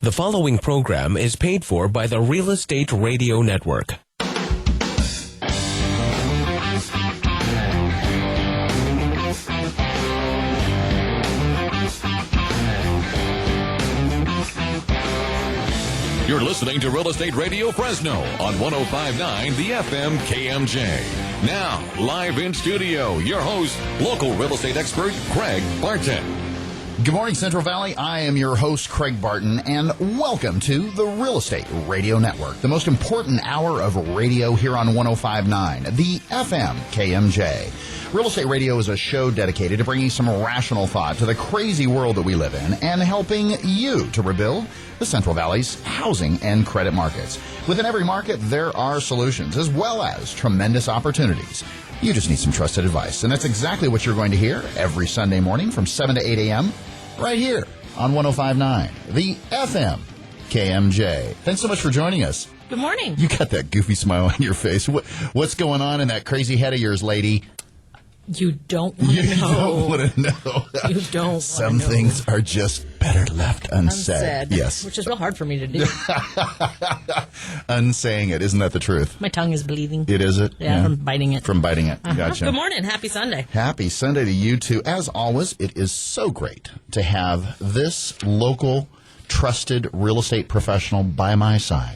The following program is paid for by the Real Estate Radio Network. You're listening to Real Estate Radio Fresno on 105.9 The FM KMJ. Now, live in studio, your host, local real estate expert, Craig Barton. Good morning, Central Valley. I am your host, Craig Barton, and welcome to the Real Estate Radio Network, the most important hour of radio here on 105.9, the FM KMJ. Real Estate Radio is a show dedicated to bringing some rational thought to the crazy world that we live in and helping you to rebuild the Central Valley's housing and credit markets. Within every market, there are solutions as well as tremendous opportunities. You just need some trusted advice, and that's exactly what you're going to hear every Sunday morning from 7 to 8 a.m. right here on 105.9, the FM KMJ. Thanks so much for joining us. Good morning. You got that goofy smile on your face. What's going on in that crazy head of yours, lady? You don't want to know. You don't want to know. You don't want to know. Some things are just better left unsaid. Yes. Which is real hard for me to do. Unsaying it. Isn't that the truth? My tongue is bleeding. It is it? Yeah, from biting it. From biting it. Gotcha. Good morning. Happy Sunday. Happy Sunday to you, too. As always, it is so great to have this local, trusted real estate professional by my side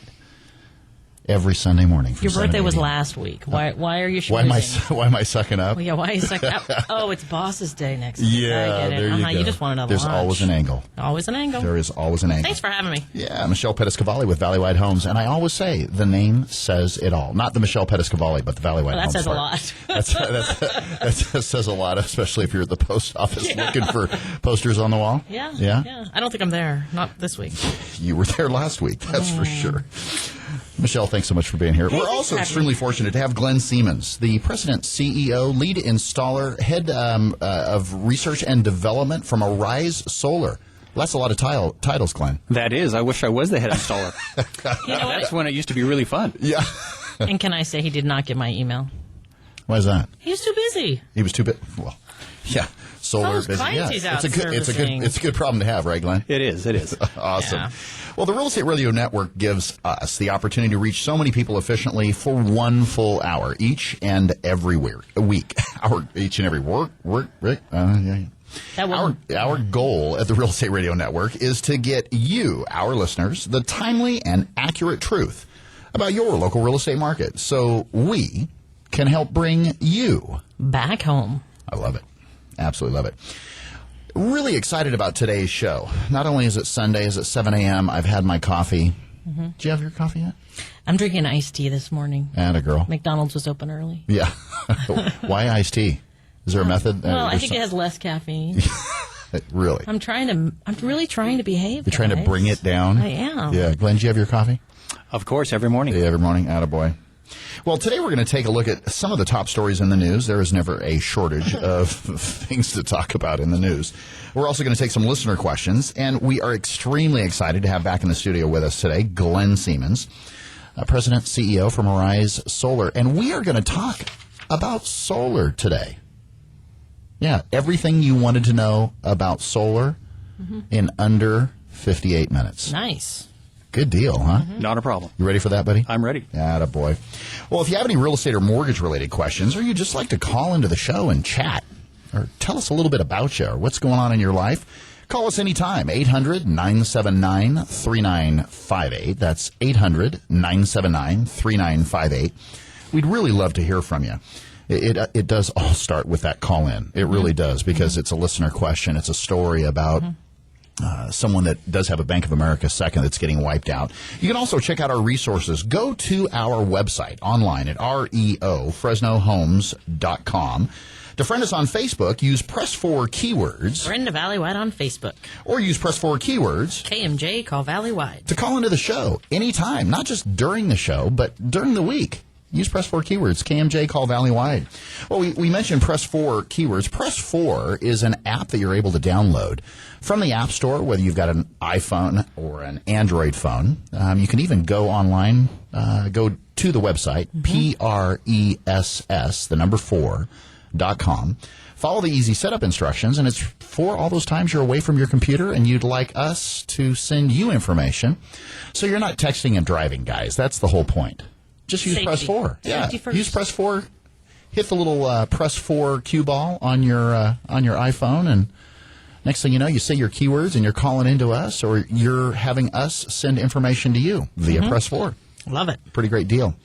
every Sunday morning. Your birthday was last week. Why are you schmoozing? Why am I sucking up? Well, yeah, why are you sucking up? Oh, it's Boss's Day next week. Yeah, I get it. there you go. You just want another There's lunch. always an angle. Always an angle. There is always an angle. Thanks for having me. Yeah, Michelle Pettis-Cavalli with Valleywide Homes. And I always say the name says it all. Not the Michelle Pettis-Cavalli, but the Valleywide Homes. That says part. a lot. That says a lot, especially if you're at the post office looking for posters on the wall. Yeah. I don't think I'm there. Not this week. You were there last week, that's for sure. Michelle, thanks so much for being here. We're also extremely fortunate to have Glenn Siemens, the president, CEO, lead installer, head of research and development from Arise Solar. That's a lot of titles, Glenn. That is. I wish I was the head installer. You know That's when it used to be really fun. Yeah. And can I say he did not get my email? Why is that? He was too busy. He was too big. Well, yeah. Solar Those busy. clients Yeah. he's out It's a good problem to have, right, Glenn? It is. Awesome. Yeah. Well, the Real Estate Radio Network gives us the opportunity to reach so many people efficiently for one full hour each and every week. Each and every work. Our goal at the Real Estate Radio Network is to get you, our listeners, the timely and accurate truth about your local real estate market so we can help bring you back home. I love it. Absolutely love it. Really excited about today's show. Not only is it Sunday, is it 7 a.m., I've had my coffee. Mm-hmm. Did you have your coffee yet? I'm drinking iced tea this morning. Atta girl. McDonald's was open early. Yeah. Why iced tea? Is there a method? Well, I think it has less caffeine. Really? I'm really trying to behave. You're trying to bring it down? I am. Yeah. Glenn, do you have your coffee? Of course, every morning. Yeah, every morning. Attaboy. Well, today we're going to take a look at some of the top stories in the news. There is never a shortage of things to talk about in the news. We're also going to take some listener questions, and we are extremely excited to have back in the studio with us today Glenn Siemens, President, CEO from Arise Solar. And we are going to talk about solar today. Yeah, everything you wanted to know about solar in under 58 minutes. Nice. Good deal, huh? Mm-hmm. Not a problem. You ready for that, buddy? I'm ready. Attaboy. Well, if you have any real estate or mortgage-related questions, or you just like to call into the show and chat, or tell us a little bit about you or what's going on in your life, call us anytime, 800-979-3958. That's 800-979-3958. We'd really love to hear from you. It does all start with that call-in. It really does, because it's a listener question. It's a story about someone that does have a Bank of America second that's getting wiped out. You can also check out our resources. Go to our website online at fresnohomes.com. To friend us on Facebook, use Press 4 keywords. Friend of Valleywide on Facebook. Or use Press 4 keywords. KMJ, call Valleywide. To call into the show anytime, not just during the show, but during the week. Use Press 4 keywords. KMJ, call Valleywide. Well, we mentioned Press 4 keywords. Press 4 is an app that you're able to download from the App Store, whether you've got an iPhone or an Android phone. You can even go online, go to the website, PRESS, the number 4.com. Follow the easy setup instructions, and it's for all those times you're away from your computer and you'd like us to send you information. So you're not texting and driving, guys. That's the whole point. Just use Safety. Press 4. Safety first. Use Press 4. Hit the little Press 4 cue ball on your iPhone, and next thing you know, you say your keywords and you're calling into us, or you're having us send information to you via Press 4. Love it. Pretty great deal.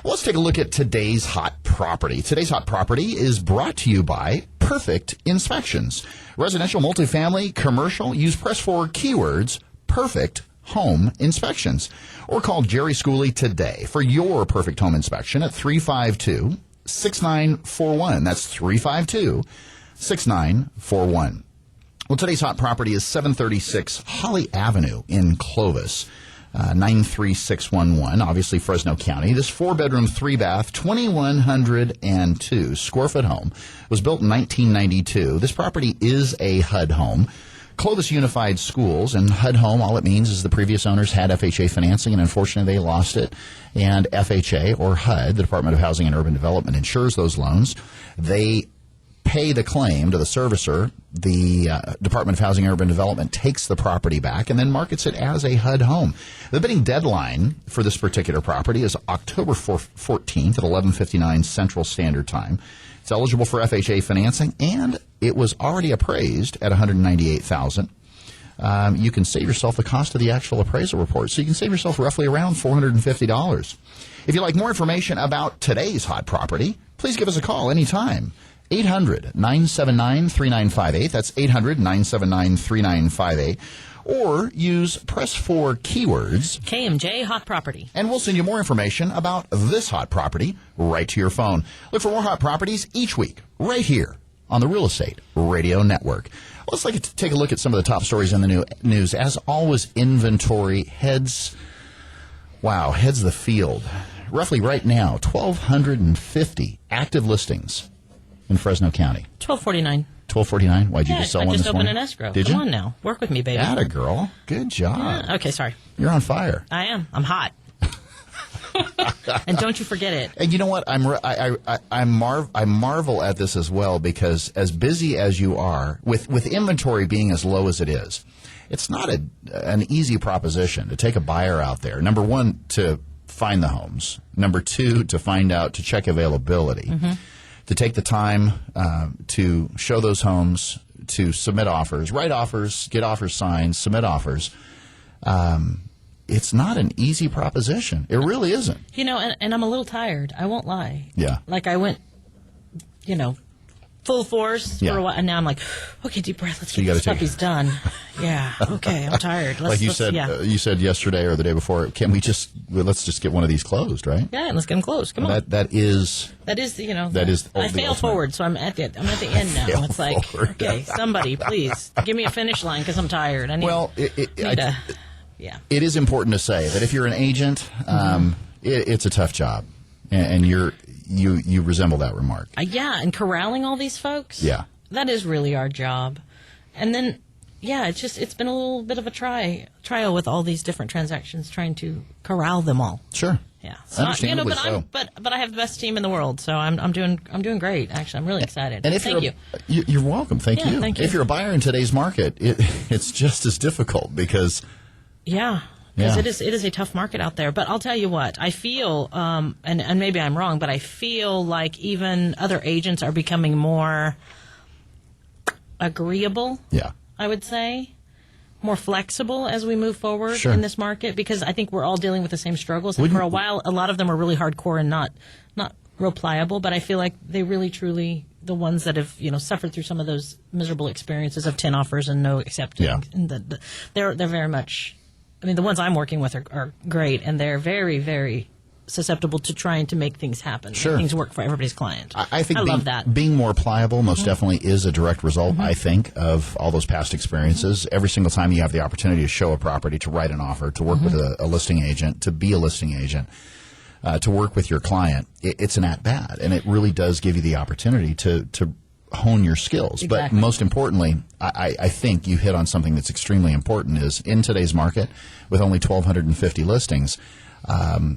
Well, let's take a look at today's hot property. Today's hot property is brought to you by Perfect Inspections. Residential, multifamily, commercial, use Press 4 keywords, Perfect Home Inspections. Or call Jerry Schooley today for your perfect home inspection at 352-6941. That's 352-6941. Well, today's hot property is 736 Holly Avenue in Clovis. 93611, obviously Fresno County. This 4-bedroom, 3-bath, 2,102 square foot home was built in 1992. This property is a HUD home. Clovis Unified Schools, and HUD home, all it means is the previous owners had FHA financing, and unfortunately they lost it. And FHA, or HUD, the Department of Housing and Urban Development, insures those loans. They pay the claim to the servicer. The Department of Housing and Urban Development takes the property back and then markets it as a HUD home. The bidding deadline for this particular property is October 14th at 11:59 Central Standard Time. It's eligible for FHA financing, and it was already appraised at $198,000. You can save yourself the cost of the actual appraisal report, so you can save yourself roughly around $450. If you'd like more information about today's hot property, please give us a call anytime. 800-979-3958. That's 800-979-3958. Or use Press 4 keywords. KMJ Hot Property. And we'll send you more information about this hot property right to your phone. Look for more hot properties each week right here on the Real Estate Radio Network. Let's take a look at some of the top stories in the news. As always, inventory heads the field. Roughly right now, 1,250 active listings in Fresno County. 1249. 1249? Why'd you just sell one this morning? I just opened an escrow. Did you? Come on now. Work with me, baby. Atta girl. Good job. Yeah. Okay, sorry. You're on fire. I am. I'm hot. And don't you forget it. And you know what? I marvel at this as well, because as busy as you are, with inventory being as low as it is, it's not an easy proposition to take a buyer out there. Number one, to find the homes. Number two, to check availability. To take the time to show those homes, to submit offers, write offers, get offers signed, submit offers. It's not an easy proposition. It really isn't. You know, and I'm a little tired. I won't lie. Yeah. Like I went, full force for a while, and now I'm like, okay, deep breath. Let's get this puppies done. Yeah. Okay, I'm tired. You said yesterday or the day before, let's just get one of these closed, right? Yeah, let's get them closed. Come on. That is. I fail forward, so I'm at the end now. It's like, okay, somebody please give me a finish line because I'm tired. It is important to say that if you're an agent, it's a tough job, and you resemble that remark. And corralling all these folks. Yeah, that is really our job. And then, it's been a little bit of a trial with all these different transactions, trying to corral them all. Sure. Yeah, understandably so. But I have the best team in the world, so I'm doing great. Actually, I'm really excited. And thank you. You're welcome. Thank you. Thank you. If you're a buyer in today's market, it's just as difficult because. Because it is a tough market out there. But I'll tell you what, I feel, and maybe I'm wrong, but I feel like even other agents are becoming more agreeable. Yeah. I would say. More flexible as we move forward Sure. in this market, because I think we're all dealing with the same struggles. And for a while, a lot of them are really hardcore and not real pliable, but I feel like they really, truly, the ones that have, suffered through some of those miserable experiences of 10 offers and no accepting, and they're very much, the ones I'm working with are great, and they're very, very susceptible to trying to make things happen, Sure. make things work for everybody's client. I think love that. Being more pliable most definitely is a direct result, I think, of all those past experiences. Every single time you have the opportunity to show a property, to write an offer, to work with a listing agent, to be a listing agent, to work with your client, it's an at-bat, and it really does give you the opportunity to hone your skills. Exactly. But most importantly, I think you hit on something that's extremely important, is in today's market, with only 1,250 listings,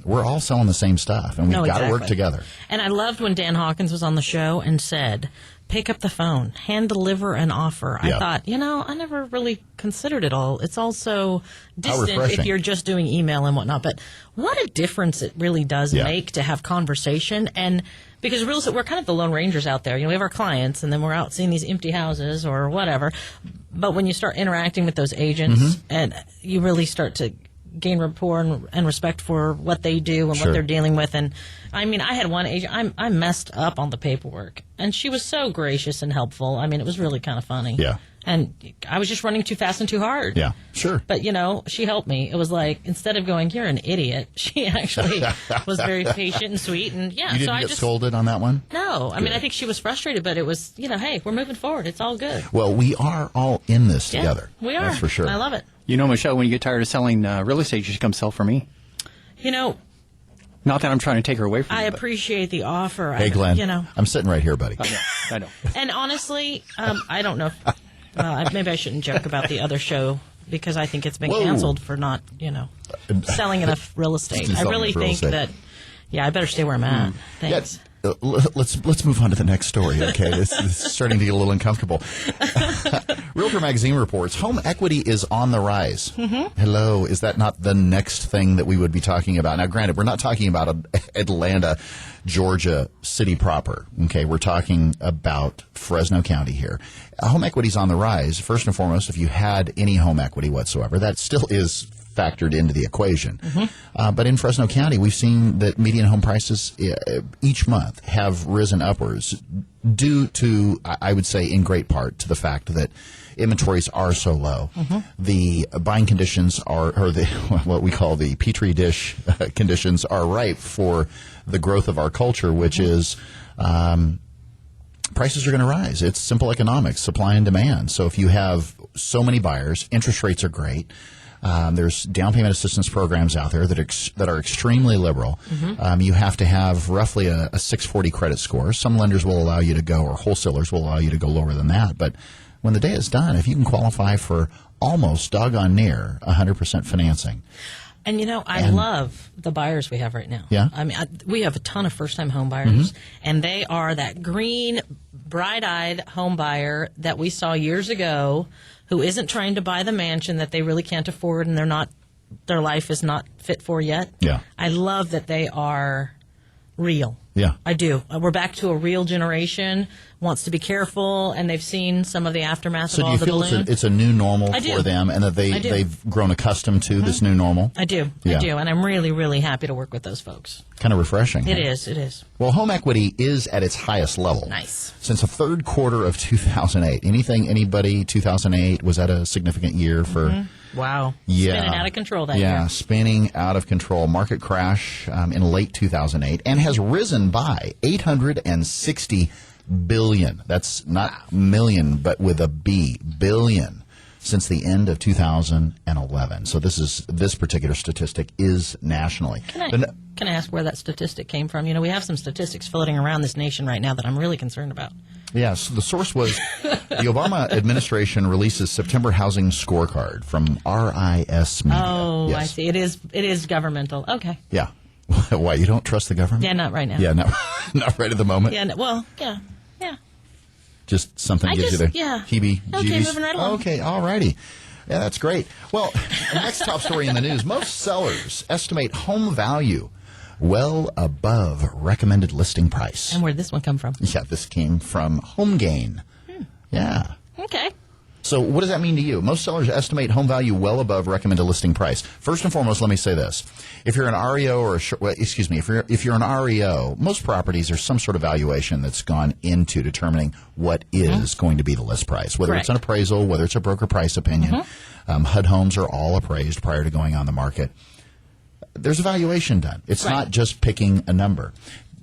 we're all selling the same stuff, and we've got to work together. And I loved when Dan Hawkins was on the show and said pick up the phone, hand deliver an offer. Yeah. I thought, I never really considered it all. It's all so distant refreshing. if you're just doing email and whatnot. But what a difference it really does make to have conversation. And because real estate, we're kind of the Lone Rangers out there. We have our clients, and then we're out seeing these empty houses or whatever. But when you start interacting with those agents, and you really start to gain rapport and respect for what they do and what they're dealing with. And I mean, I had one agent, I messed up on the paperwork, and she was so gracious and helpful. I mean, it was really kind of funny. Yeah. And I was just running too fast and too hard. Yeah, sure. But, she helped me. It was like, instead of going, you're an idiot, she actually was very patient and sweet. And You didn't get scolded on that one? No. I mean, I think she was frustrated, but it was, hey, we're moving forward. It's all good. Well, we are all in this together. We are. That's for sure. I love it. Michelle, when you get tired of selling real estate, you should come sell for me. Not that I'm trying to take her away from you. I appreciate the offer. Hey, Glenn, I'm sitting right here, buddy. I know. And honestly, I don't know. Maybe I shouldn't joke about the other show because I think it's been canceled for not, selling enough real estate. I really think that, I better stay where I'm at. Thanks. Yeah, let's move on to the next story, okay? This is starting to get a little uncomfortable. Realtor Magazine reports home equity is on the rise. Hello, is that not the next thing that we would be talking about? Now, granted, we're not talking about Atlanta, Georgia city proper, okay? We're talking about Fresno County here. Home equity is on the rise. First and foremost, if you had any home equity whatsoever, that still is factored into the equation. But in Fresno County, we've seen that median home prices each month have risen upwards due to, I would say, in great part to the fact that inventories are so low. The buying conditions or what we call the petri dish conditions are ripe for the growth of our culture, which is prices are going to rise. It's simple economics, supply and demand. So if you have so many buyers, interest rates are great. There's down payment assistance programs out there that are extremely liberal. You have to have roughly a 640 credit score. Some lenders will allow you to go, or wholesalers will allow you to go lower than that. But when the day is done, if you can qualify for almost doggone near 100% financing. And, I love the buyers we have right now. Yeah. I mean, we have a ton of first-time home buyers, and they are that green, bright-eyed home buyer that we saw years ago who isn't trying to buy the mansion that they really can't afford and their life is not fit for yet. Yeah. I love that they are real. Yeah. I do. We're back to a real generation, wants to be careful, and they've seen some of the aftermath of all the balloon. So do you feel it's a new normal for them and that they've grown accustomed to this new normal? I do. Yeah. I do. And I'm really, really happy to work with those folks. Kind of refreshing. It is. It is. Well, home equity is at its highest level. Nice. Since the third quarter of 2008. Anybody, 2008, was that a significant year for... Wow. Yeah. Spinning out of control that year. Yeah, spinning out of control. Market crash in late 2008 and has risen by $860 billion. That's not million, but with a B, billion, since the end of 2011. So this particular statistic is nationally. Can I ask where that statistic came from? We have some statistics floating around this nation right now that I'm really concerned about. Yes, the source was the Obama administration releases September housing scorecard from RIS Media. Oh, yes. I see. It is governmental. Okay. Yeah. Why, you don't trust the government? Yeah, not right now. Yeah, not right at the moment. Yeah, yeah. Just something gives you the heebie-jeebies. Okay, moving right along. Okay, all righty. Yeah, that's great. Well, the next top story in the news, most sellers estimate home value well above recommended listing price. And where'd this one come from? Yeah, this came from HomeGain. Yeah. Okay. So what does that mean to you? Most sellers estimate home value well above recommended listing price. First and foremost, let me say this. If you're an REO or if you're an REO, most properties there's some sort of valuation that's gone into determining what is going to be the list price, whether it's an appraisal, whether it's a broker price opinion. HUD homes are all appraised prior to going on the market. There's a valuation done. It's not just picking a number.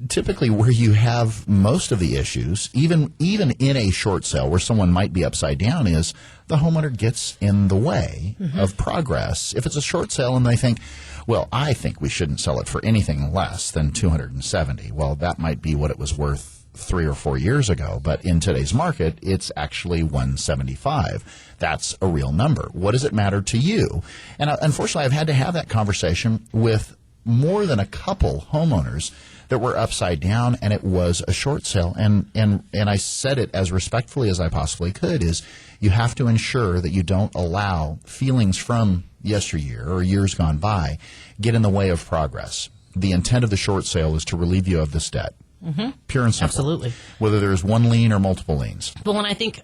Typically where you have most of the issues, even in a short sale where someone might be upside down, is the homeowner gets in the way of progress. If it's a short sale and they think, well, I think we shouldn't sell it for anything less than $270. Well, that might be what it was worth 3 or 4 years ago, but in today's market, it's actually $175. That's a real number. What does it matter to you? And unfortunately, I've had to have that conversation with more than a couple homeowners that were upside down, and it was a short sale. And I said it as respectfully as I possibly could, is you have to ensure that you don't allow feelings from yesteryear or years gone by get in the way of progress. The intent of the short sale is to relieve you of this debt. Mm-hmm. Pure and simple. Absolutely. Whether there's one lien or multiple liens. But when I think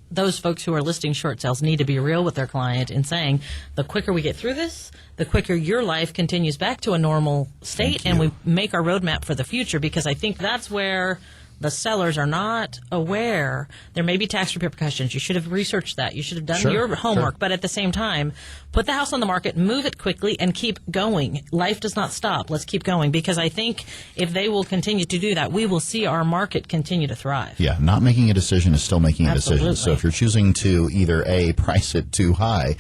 those folks who are listing short sales need to be real with their client in saying, the quicker we get through this, the quicker your life continues back to a normal state and we make our roadmap for the future, because I think that's where the sellers are not aware. There may be tax repercussions. You should have researched that. You should have done your homework. But at the same time, put the house on the market, move it quickly, and keep going. Life does not stop. Let's keep going, because I think if they will continue to do that, we will see our market continue to thrive. Yeah, not making a decision is still making a Absolutely. decision. So if you're choosing to either A, price it too high,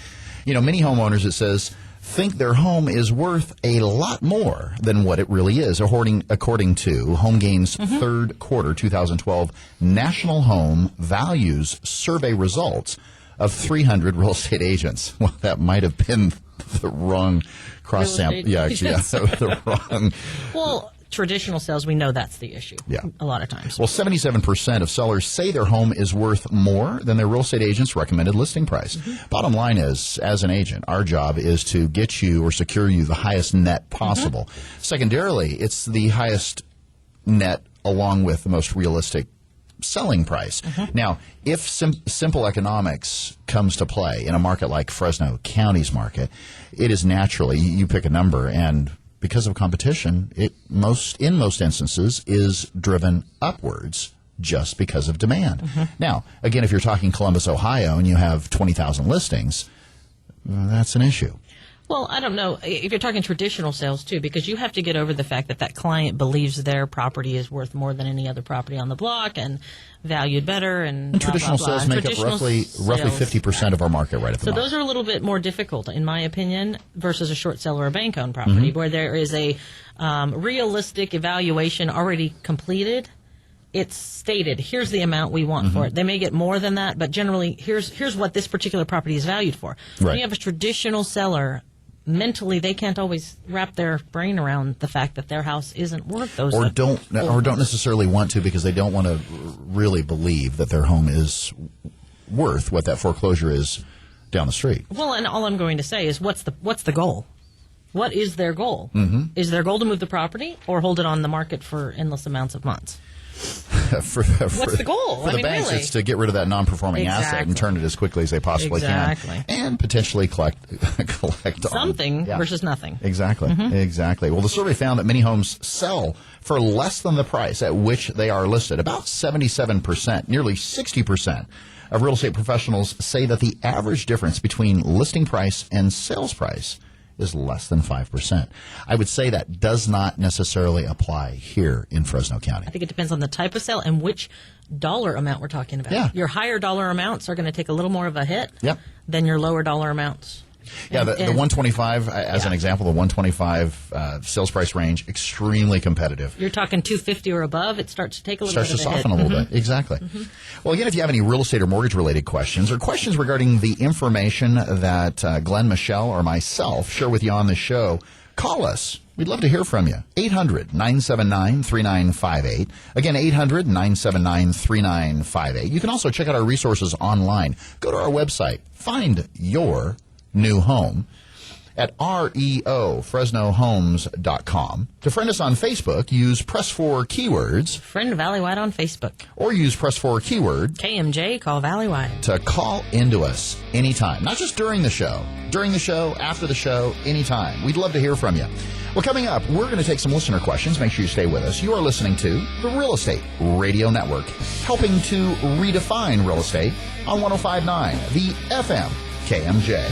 many homeowners, it says, think their home is worth a lot more than what it really is, according to HomeGain's third quarter 2012 National Home Values Survey results of 300 real estate agents. Well, that might have been the wrong cross sample. Yeah, the wrong. Well, traditional sales, we know that's the issue. Yeah. A lot of times. Well, 77% of sellers say their home is worth more than their real estate agent's recommended listing price. Mm-hmm. Bottom line is, as an agent, our job is to get you or secure you the highest net possible. Mm-hmm. Secondarily, it's the highest net along with the most realistic selling price. Mm-hmm. Now, if simple economics comes to play in a market like Fresno County's market, it is naturally, you pick a number, and because of competition, in most instances is driven upwards just because of demand. Mm-hmm. Now, again, if you're talking Columbus, Ohio, and you have 20,000 listings, that's an issue. Well, I don't know if you're talking traditional sales too, because you have to get over the fact that client believes their property is worth more than any other property on the block and valued better. And traditional blah, blah, blah. sales make up roughly 50% of our market right at the moment. So those are a little bit more difficult, in my opinion, versus a short sale or a bank-owned property, where there is a realistic evaluation already completed. It's stated, here's the amount we want for it. They may get more than that, but generally, here's what this particular property is valued for. Right. When you have a traditional seller, mentally they can't always wrap their brain around the fact that their house isn't worth those. Or don't necessarily want to, because they don't want to really believe that their home is worth what that foreclosure is down the street. Well, and all I'm going to say is, what's the goal? What is their goal? Mm-hmm. Is their goal to move the property or hold it on the market for endless amounts of months? What's the goal? For the banks, really, it's to get rid of that non-performing asset and turn it as quickly as they possibly can, and potentially collect something versus nothing. Exactly. Well, the survey found that many homes sell for less than the price at which they are listed. About 77%, nearly 60% of real estate professionals say that the average difference between listing price and sales price is less than 5%. I would say that does not necessarily apply here in Fresno County. I think it depends on the type of sale and which dollar amount we're talking about. Yeah. Your higher dollar amounts are going to take a little more of a hit than your lower dollar amounts. Yeah, the 125, as an example, the 125 sales price range, extremely competitive. You're talking 250 or above, it starts to take a little bit of a hit. Starts to soften a little bit, exactly. Mm-hmm. Well, again, if you have any real estate or mortgage-related questions or questions regarding the information that Glenn, Michelle, or myself share with you on the show, call us. We'd love to hear from you. 800-979-3958. Again, 800-979-3958. You can also check out our resources online. Go to our website. Find your new home at REOFresnoHomes.com. To friend us on Facebook, use Press 4 keywords. Friend Valley White on Facebook. Or use Press 4 keyword. KMJ, call Valley White. To call into us anytime. Not just during the show. During the show, after the show, anytime. We'd love to hear from you. Well, coming up, we're going to take some listener questions. Make sure you stay with us. You are listening to the Real Estate Radio Network, helping to redefine real estate on 105.9, the FM KMJ.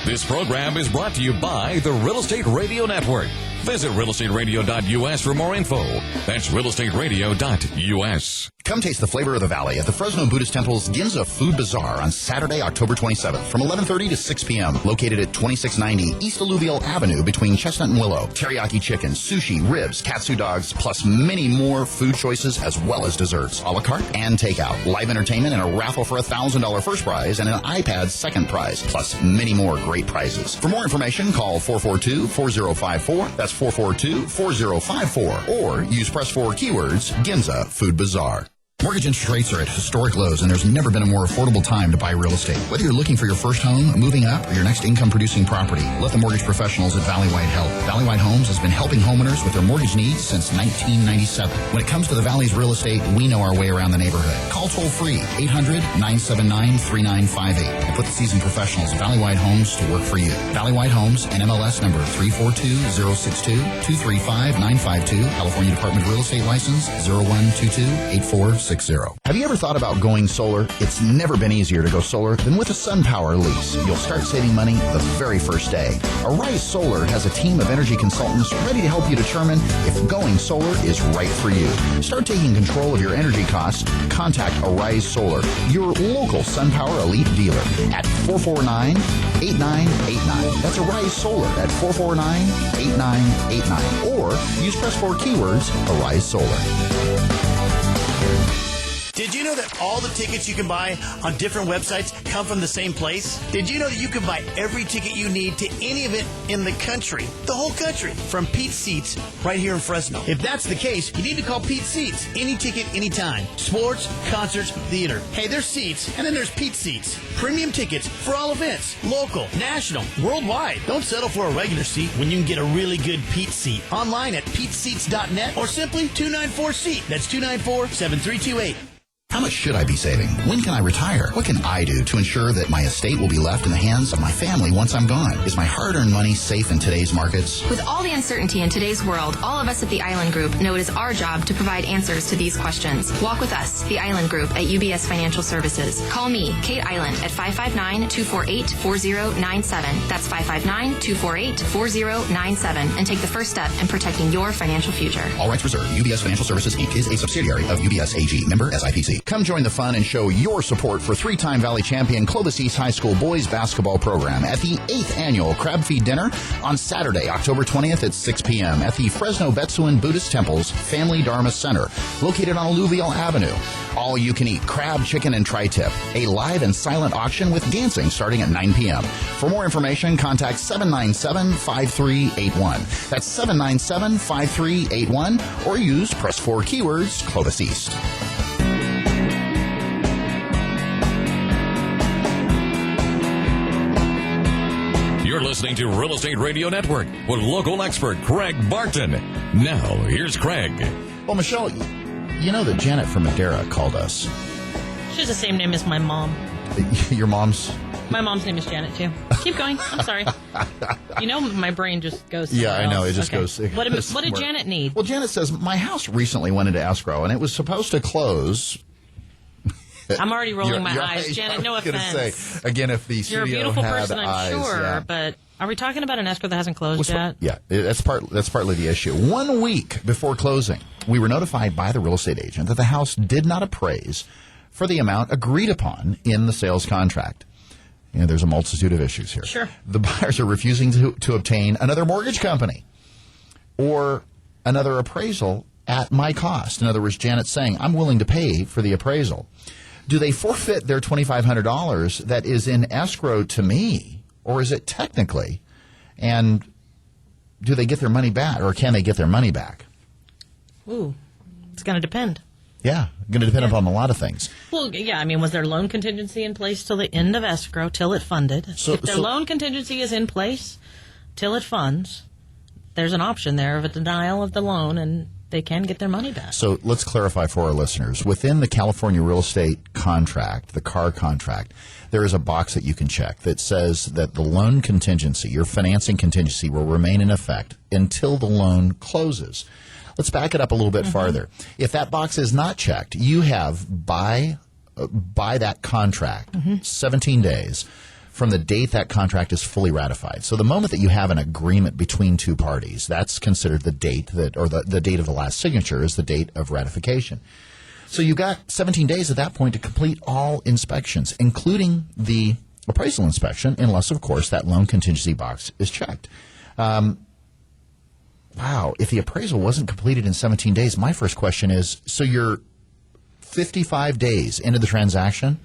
This program is brought to you by the Real Estate Radio Network. Visit realestateradio.us for more info. That's realestateradio.us. Come taste the flavor of the valley at the Fresno Buddhist Temple's Ginza Food Bazaar on Saturday, October 27th from 11:30 to 6 p.m. Located at 2690 East Alluvial Avenue between Chestnut and Willow. Teriyaki chicken, sushi, ribs, katsu dogs, plus many more food choices as well as desserts. A la carte and takeout. Live entertainment and a raffle for a $1,000 first prize and an iPad second prize. Plus many more great prizes. For more information, call 442-4054. That's 442-4054. Or use press 4 keywords, Ginza Food Bazaar. Mortgage interest rates are at historic lows, and there's never been a more affordable time to buy real estate. Whether you're looking for your first home, moving up, or your next income-producing property, let the mortgage professionals at Valley White help. Valley White Homes has been helping homeowners with their mortgage needs since 1997. When it comes to the Valley's real estate, we know our way around the neighborhood. Call toll-free 800-979-3958 and put the seasoned professionals at Valley White Homes to work for you. Valley White Homes, NMLS number 342062, 235-952, California Department of Real Estate License 0122-8460. Have you ever thought about going solar? It's never been easier to go solar than with a SunPower lease. You'll start saving money the very first day. Arise Solar has a team of energy consultants ready to help you determine if going solar is right for you. Start taking control of your energy costs. Contact Arise Solar, your local SunPower Elite dealer at 449-8989. That's Arise Solar at 449-8989. Or use press 4 keywords, Arise Solar. Did you know that all the tickets you can buy on different websites come from the same place? Did you know that you can buy every ticket you need to any event in the country? The whole country. From Pete's Seats right here in Fresno. If that's the case, you need to call Pete's Seats. Any ticket, anytime. Sports, concerts, theater. Hey, there's seats, and then there's Pete's Seats. Premium tickets for all events. Local, national, worldwide. Don't settle for a regular seat when you can get a really good Pete's Seat. Online at petesseats.net or simply 294-SEAT. That's 294-7328. How much should I be saving? When can I retire? What can I do to ensure that my estate will be left in the hands of my family once I'm gone? Is my hard-earned money safe in today's markets? With all the uncertainty in today's world, all of us at the Island Group know it is our job to provide answers to these questions. Walk with us, the Island Group at UBS Financial Services. Call me, Kate Island, at 559-248-4097. That's 559-248-4097, and take the first step in protecting your financial future. All rights reserved. UBS Financial Services, Inc. is a subsidiary of UBS AG. Member SIPC. Come join the fun and show your support for 3-time Valley champion Clovis East High School boys basketball program at the 8th annual Crab Feed Dinner on Saturday, October 20th at 6 p.m. at the Fresno Betsuan Buddhist Temple's Family Dharma Center, located on Alluvial Avenue. All you can eat crab, chicken, and tri-tip. A live and silent auction with dancing starting at 9 p.m. For more information, contact 797-5381. That's 797-5381, or use press 4 keywords Clovis East. You're listening to Real Estate Radio Network with local expert Craig Barton. Now, here's Craig. Well, Michelle, you know that Janet from Madera called us. She has the same name as my mom. Your mom's? My mom's name is Janet, too. Keep going. I'm sorry. You know, my brain just goes somewhere Yeah, I know. else. It just goes. What did Janet need? Well, Janet says, my house recently went into escrow, and it was supposed to close. I'm already rolling my eyes. Janet, no offense. Say, again, if the You're a studio beautiful had person, I'm eyes, sure, yeah. but are we talking about an escrow that hasn't closed yet? Yeah, that's partly the issue. 1 week before closing, we were notified by the real estate agent that the house did not appraise for the amount agreed upon in the sales contract. You know, there's a multitude of issues here. Sure. The buyers are refusing to obtain another mortgage company or another appraisal at my cost. In other words, Janet's saying, I'm willing to pay for the appraisal. Do they forfeit their $2,500 that is in escrow to me, or is it technically? And do they get their money back, or can they get their money back? Ooh, it's going to depend. Yeah, going to depend upon a lot of things. Well, yeah, I mean, was there loan contingency in place till the end of escrow, till it funded? If their loan contingency is in place till it funds, there's an option there of a denial of the loan, and they can get their money back. So let's clarify for our listeners. Within the California real estate contract, the CAR contract, there is a box that you can check that says that the loan contingency, your financing contingency, will remain in effect until the loan closes. Let's back it up a little bit farther. If that box is not checked, you have by that contract 17 days from the date that contract is fully ratified. So the moment that you have an agreement between two parties, that's considered the date that, or the date of the last signature is the date of ratification. So you got 17 days at that point to complete all inspections, including the appraisal inspection, unless, of course, that loan contingency box is checked. Wow, if the appraisal wasn't completed in 17 days, my first question is, so you're 55 days into the transaction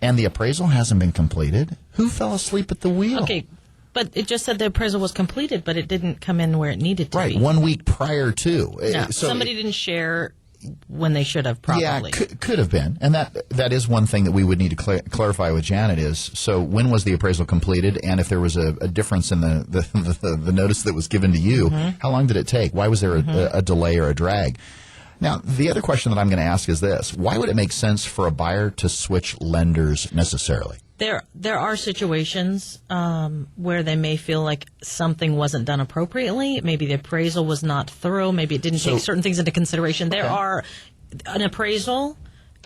and the appraisal hasn't been completed? Who fell asleep at the wheel? Okay, but it just said the appraisal was completed, but it didn't come in where it needed to Right, be. 1 week prior to. No, somebody didn't share when they should have probably. Yeah, could have been. And that is one thing that we would need to clarify with Janet is, so when was the appraisal completed? And if there was a difference in the notice that was given to you, how long did it take? Why was there a delay or a drag? Now, the other question that I'm going to ask is this. Why would it make sense for a buyer to switch lenders necessarily? There are situations where they may feel like something wasn't done appropriately. Maybe the appraisal was not thorough. Maybe it didn't take certain things into consideration. An appraisal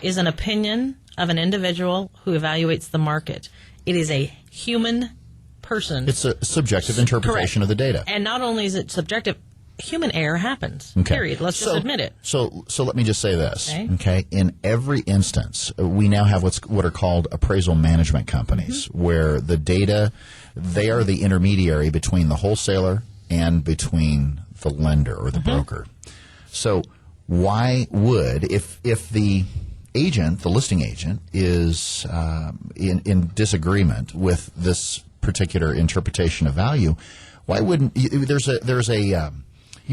is an opinion of an individual who evaluates the market. It is a human person. It's a subjective interpretation of the data. And not only is it subjective, human error happens, okay. Period. Let's just admit it. So let me just say this, okay? In every instance, we now have what are called appraisal management companies, where the data, they are the intermediary between the wholesaler and between the lender or the broker. So why would, if the agent, the listing agent, is in disagreement with this particular interpretation of value, why wouldn't, you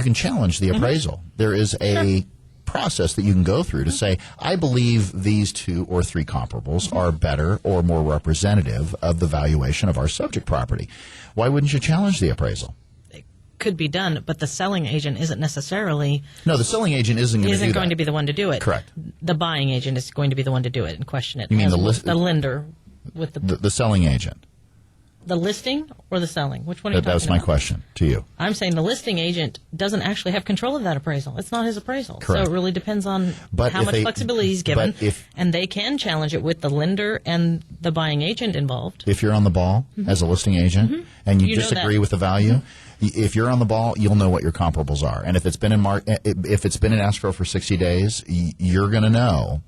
can challenge the appraisal. There is a process that you can go through to say, I believe these 2 or 3 comparables are better or more representative of the valuation of our subject property. Why wouldn't you challenge the appraisal? It could be done, but the selling agent isn't necessarily... No, the selling agent isn't going to do that. Isn't going to be the one to do it. Correct. The buying agent is going to be the one to do it and question it. You mean the lender with the selling agent? The listing or the selling? Which one are you talking about? That was my question to you. I'm saying the listing agent doesn't actually have control of that appraisal. It's not his appraisal. Correct. So it really depends on how much flexibility he's given. And they can challenge it with the lender and the buying agent involved. If you're on the ball as a listing agent and you disagree with the value, if you're on the ball, you'll know what your comparables are. And if it's been in escrow for 60 days, you're going to know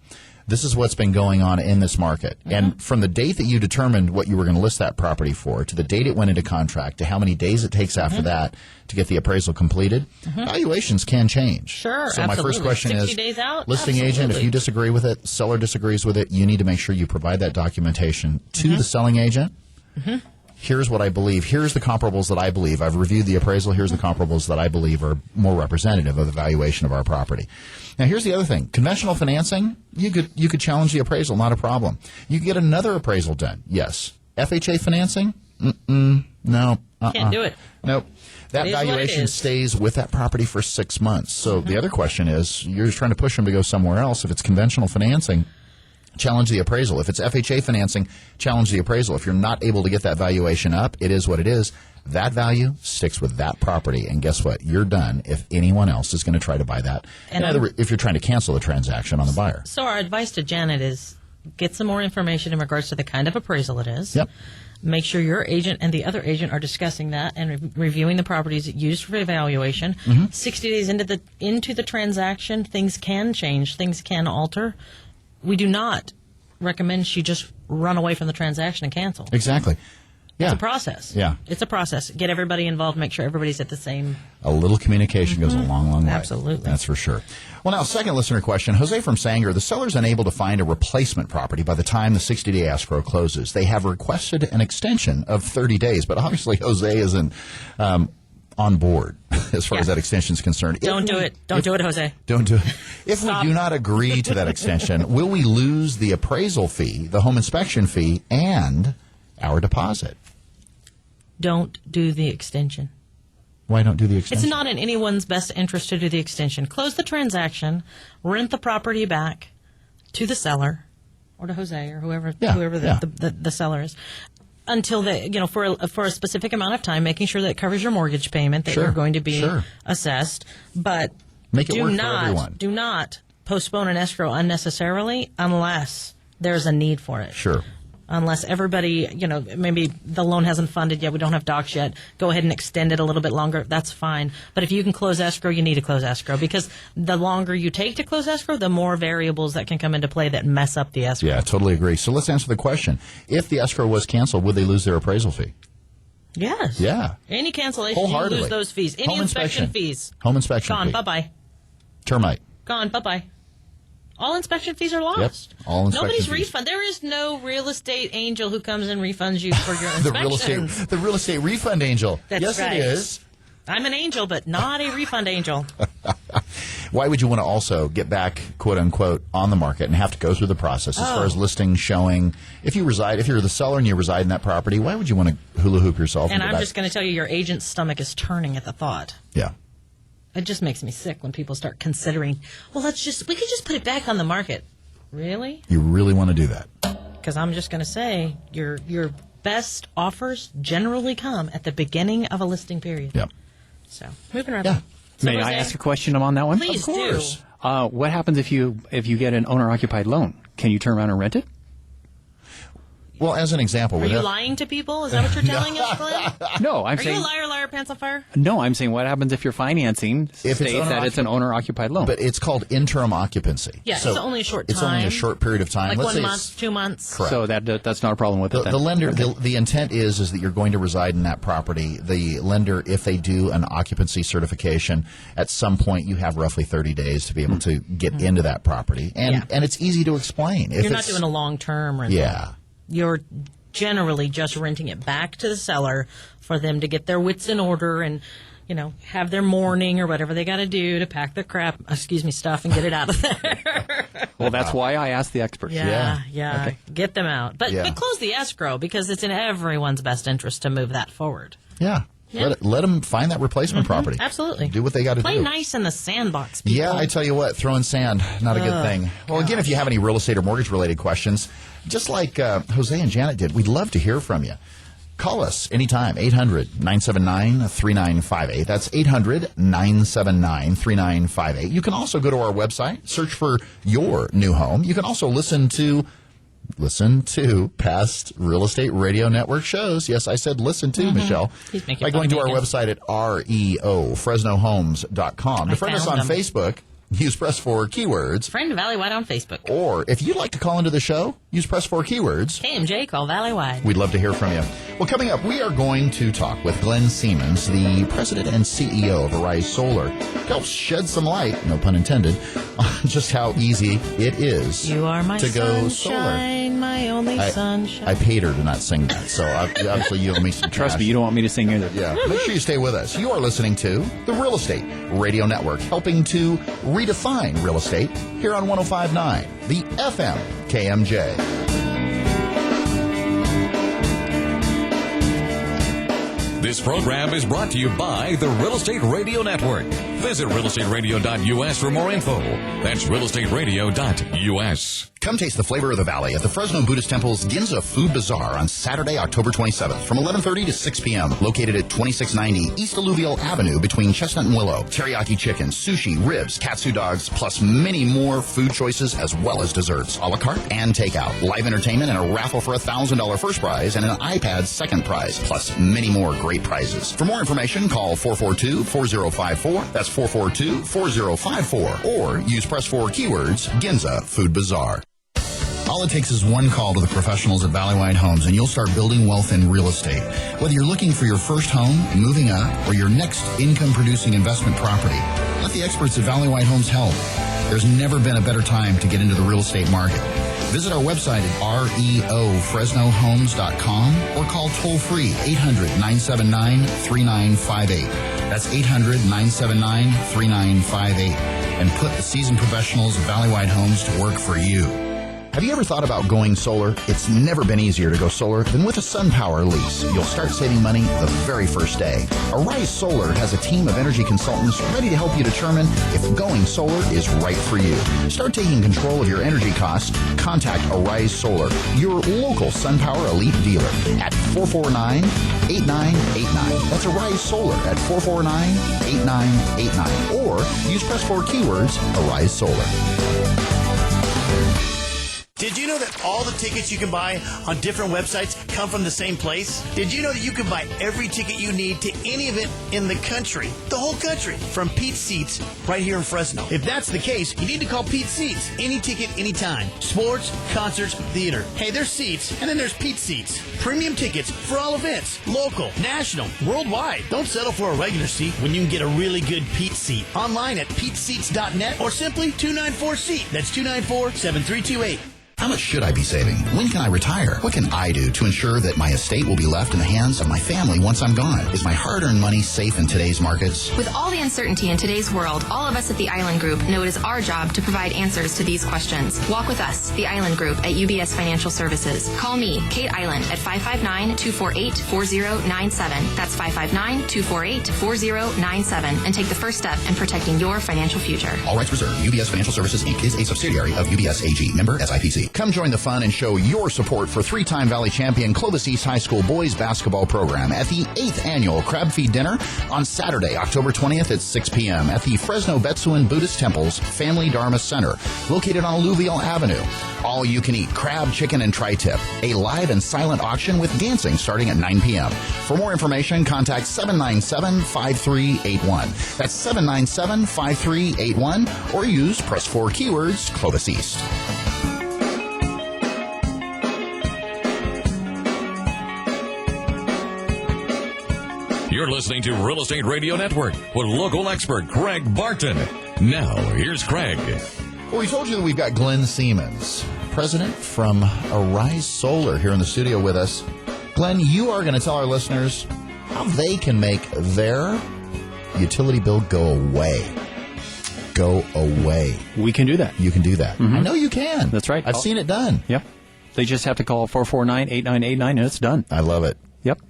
this is what's been going on in this market. And from the date that you determined what you were going to list that property for, to the date it went into contract, to how many days it takes after that to get the appraisal completed, valuations can change. Sure, so absolutely. my first question 60 is, days out? listing agent, if you disagree with it, seller disagrees with it, you need to make sure you provide that documentation to the selling agent. Here's what I believe. Here's the comparables that I believe. I've reviewed the appraisal. Here's the comparables that I believe are more representative of the valuation of our property. Now, here's the other thing. Conventional financing, you could challenge the appraisal, not a problem. You could get another appraisal done. Yes. FHA financing? No. Can't do it. Nope. That valuation stays with that property for 6 months. So the other question is, you're trying to push them to go somewhere else. If it's conventional financing, challenge the appraisal. If it's FHA financing, challenge the appraisal. If you're not able to get that valuation up, it is what it is. That value sticks with that property. And guess what? You're done if anyone else is going to try to buy that. In other words, if you're trying to cancel the transaction on the buyer. So our advice to Janet is get some more information in regards to the kind of appraisal it is. Yep. Make sure your agent and the other agent are discussing that and reviewing the properties used for evaluation. 60 days into the transaction, things can change. Things can alter. We do not recommend she just run away from the transaction and cancel. Exactly. Yeah. It's a process. Yeah. It's a process. Get everybody involved. Make sure everybody's at the same... A little communication goes a long, long way. Absolutely. That's for sure. Well, now, second listener question. Jose from Sanger. The seller's unable to find a replacement property by the time the 60-day escrow closes. They have requested an extension of 30 days, but obviously Jose isn't on board as far as that extension is concerned. Don't do it. Don't do it, Jose. Don't do it. If we do not agree to that extension, will we lose the appraisal fee, the home inspection fee, and our deposit? Don't do the extension. Why don't do the extension? It's not in anyone's best interest to do the extension. Close the transaction, rent the property back to the seller or to Jose or whoever the seller is, until they, for a specific amount of time, making sure that it covers your mortgage payment that you're going to be assessed. But make it work for everyone. Do not postpone an escrow unnecessarily unless there's a need for it. Sure. Unless everybody, maybe the loan hasn't funded yet, we don't have docs yet, go ahead and extend it a little bit longer, that's fine. But if you can close escrow, you need to close escrow, because the longer you take to close escrow, the more variables that can come into play that mess up the escrow. Yeah, totally agree. So let's answer the question. If the escrow was canceled, would they lose their appraisal fee? Yes. Yeah. Any cancellation, you lose those fees. Any inspection fees. Home inspection gone, fee. bye-bye. Termite. Gone, bye-bye. All inspection fees are lost. Yep. All inspection Nobody's fees. refund. There is no real estate angel who comes and refunds you for your inspections. the real estate refund angel. That's yes, right. it is. I'm an angel, but not a refund angel. Why would you want to also get back, quote unquote, on the market and have to go through the process as far as listings showing? If you're the seller and you reside in that property, why would you want to hula hoop yourself? And I'm just going to tell you, your agent's stomach is turning at the thought. Yeah. It just makes me sick when people start considering, we could just put it back on the market. Really? You really want to do that? Because I'm just going to say, your best offers generally come at the beginning of a listing period. Yep. So, moving right Yeah. on. So May I ask a question on that one? Please Of course. do. What happens if you get an owner-occupied loan? Can you turn around and rent it? Well, as an example, Are you lying to people? Is that what you're telling us, Glenn? No, I'm Are saying. you a liar, liar, pants on fire? No, I'm saying what happens if your financing states that it's an owner-occupied loan? But it's called interim occupancy. Yeah, So it's only a short time. It's only a short period of time. Like Let's 1 say month, 2 months. Correct. So that's not a problem with it. The lender, the intent is that you're going to reside in that property. The lender, if they do an occupancy certification, at some point you have roughly 30 days to be able to get into that property, and it's easy to explain. You're not doing a long term rental. Yeah. You're generally just renting it back to the seller for them to get their wits in order and, have their morning or whatever they got to do to pack their stuff and get it out of there. Well, that's why I asked the experts. Yeah. Okay. Get them out. But close the escrow, because it's in everyone's best interest to move that forward. Yeah. Let them find that replacement property. Absolutely. Do what they got to do. Play nice in the sandbox, people. Yeah, I tell you what, throwing sand, not a good thing. Well, again, if you have any real estate or mortgage-related questions, just like Jose and Janet did, we'd love to hear from you. Call us anytime, 800-979-3958. That's 800-979-3958. You can also go to our website, search for your new home. You can also listen to past Real Estate Radio Network shows. Yes, I said listen to, Michelle. By going to our website at reofresnohomes.com. To friend us on Facebook, use press 4 keywords. Friend Valley Wide on Facebook. Or if you'd like to call into the show, use press 4 keywords. KMJ, call Valley Wide. We'd love to hear from you. Well, coming up, we are going to talk with Glenn Siemens, the president and CEO of Arise Solar. Helps shed some light, no pun intended, on just how easy it is You are my to go sunshine, solar. my only sunshine. I paid her to not sing that, so obviously you owe me some Trust cash. me, you don't want me to sing either. Yeah, make sure you stay with us. You are listening to the Real Estate Radio Network, helping to redefine real estate here on 105.9, the FM KMJ. This program is brought to you by the Real Estate Radio Network. Visit realestateradio.us for more info. That's realestateradio.us. Come taste the flavor of the valley at the Fresno Buddhist Temple's Ginza Food Bazaar on Saturday, October 27th from 11:30 to 6 p.m. Located at 2690 East Alluvial Avenue between Chestnut and Willow. Teriyaki chicken, sushi, ribs, katsu dogs, plus many more food choices as well as desserts, a la carte and takeout. Live entertainment and a raffle for a $1,000 first prize and an iPad second prize, plus many more great prizes. For more information, call 442-4054. That's 442-4054. Or use press 4 keywords, Ginza Food Bazaar. All it takes is one call to the professionals at Valleywide Homes, and you'll start building wealth in real estate. Whether you're looking for your first home, moving up, or your next income-producing investment property, let the experts at Valleywide Homes help. There's never been a better time to get into the real estate market. Visit our website at reofresnohomes.com or call toll-free 800-979-3958. That's 800-979-3958. And put the seasoned professionals of Valleywide Homes to work for you. Have you ever thought about going solar? It's never been easier to go solar than with a SunPower lease. You'll start saving money the very first day. Arise Solar has a team of energy consultants ready to help you determine if going solar is right for you. Start taking control of your energy costs. Contact Arise Solar, your local SunPower Elite dealer at 449-8989. That's Arise Solar at 449-8989. Or use press 4 keywords, Arise Solar. Did you know that all the tickets you can buy on different websites come from the same place? Did you know that you can buy every ticket you need to any event in the country? The whole country. From Pete's Seats right here in Fresno. If that's the case, you need to call Pete's Seats. Any ticket, anytime. Sports, concerts, theater. Hey, there's seats, and then there's Pete's Seats. Premium tickets for all events. Local, national, worldwide. Don't settle for a regular seat when you can get a really good Pete's Seat. Online at peteseats.net or simply 294-SEAT. That's 294-7328. How much should I be saving? When can I retire? What can I do to ensure that my estate will be left in the hands of my family once I'm gone? Is my hard-earned money safe in today's markets? With all the uncertainty in today's world, all of us at the Island Group know it is our job to provide answers to these questions. Walk with us, the Island Group at UBS Financial Services. Call me, Kate Island, at 559-248-4097. That's 559-248-4097, and take the first step in protecting your financial future. All rights reserved. UBS Financial Services, Inc. is a subsidiary of UBS AG. Member SIPC. Come join the fun and show your support for three-time Valley champion Clovis East High School boys basketball program at the 8th annual Crab Feed Dinner on Saturday, October 20th at 6 p.m. at the Fresno Betsuan Buddhist Temple's Family Dharma Center, located on Alluvial Avenue. All you can eat crab, chicken, and tri-tip. A live and silent auction with dancing starting at 9 p.m. For more information, contact 797-5381. That's 797-5381, or use press 4 keywords Clovis East. You're listening to Real Estate Radio Network with local expert Craig Barton. Now, here's Craig. Well, we told you that we've got Glenn Siemens, president from Arise Solar, here in the studio with us. Glenn, you are going to tell our listeners how they can make their utility bill go away. Go away. We can do that. You can do that. Mm-hmm. I know you can. That's right. I've seen it done. Yep. They just have to call 449-8989 and it's done. I love it. Yep.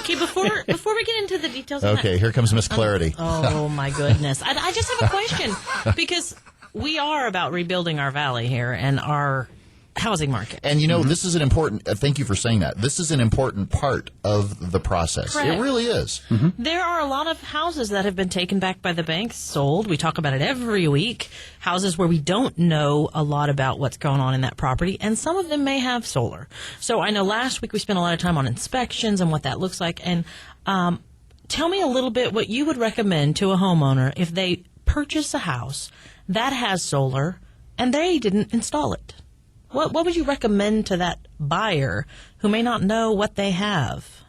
Okay, before we get into the details of Okay, here comes Miss Clarity. Oh, my goodness. I just have a question, because we are about rebuilding our valley here and our housing market. And, you know, this is an important, thank you for saying that. This is an important part of the process. Correct. It really is. Mm-hmm. There are a lot of houses that have been taken back by the banks, sold. We talk about it every week. Houses where we don't know a lot about what's going on in that property, and some of them may have solar. So I know last week we spent a lot of time on inspections and what that looks like. And tell me a little bit what you would recommend to a homeowner if they purchase a house that has solar and they didn't install it. What would you recommend to that buyer who may not know what they have?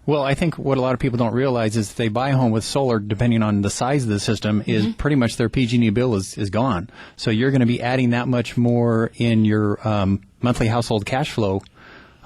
Well, I think what a lot of people don't realize is if they buy a home with solar, depending on the size of the system, is pretty much their PG&E bill is gone. So you're going to be adding that much more in your monthly household cash flow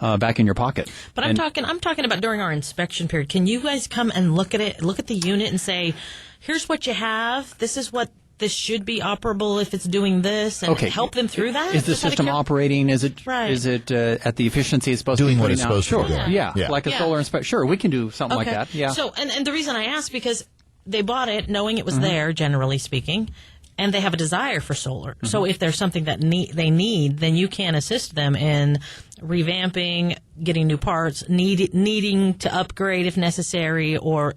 back in your pocket. But I'm talking about during our inspection period. Can you guys come and look at it, look at the unit and say, here's what you have, this is what this should be operable if it's doing this, and help them through that? Is the system operating? Is it Right. At the efficiency it's supposed Doing to be what it's supposed to be doing. Yeah. Like a solar inspection. Sure, we can do something like that. Yeah. So, and the reason I asked, because they bought it knowing it was there, generally speaking, and they have a desire for solar. So if there's something that they need, then you can assist them in revamping, getting new parts, needing to upgrade if necessary, or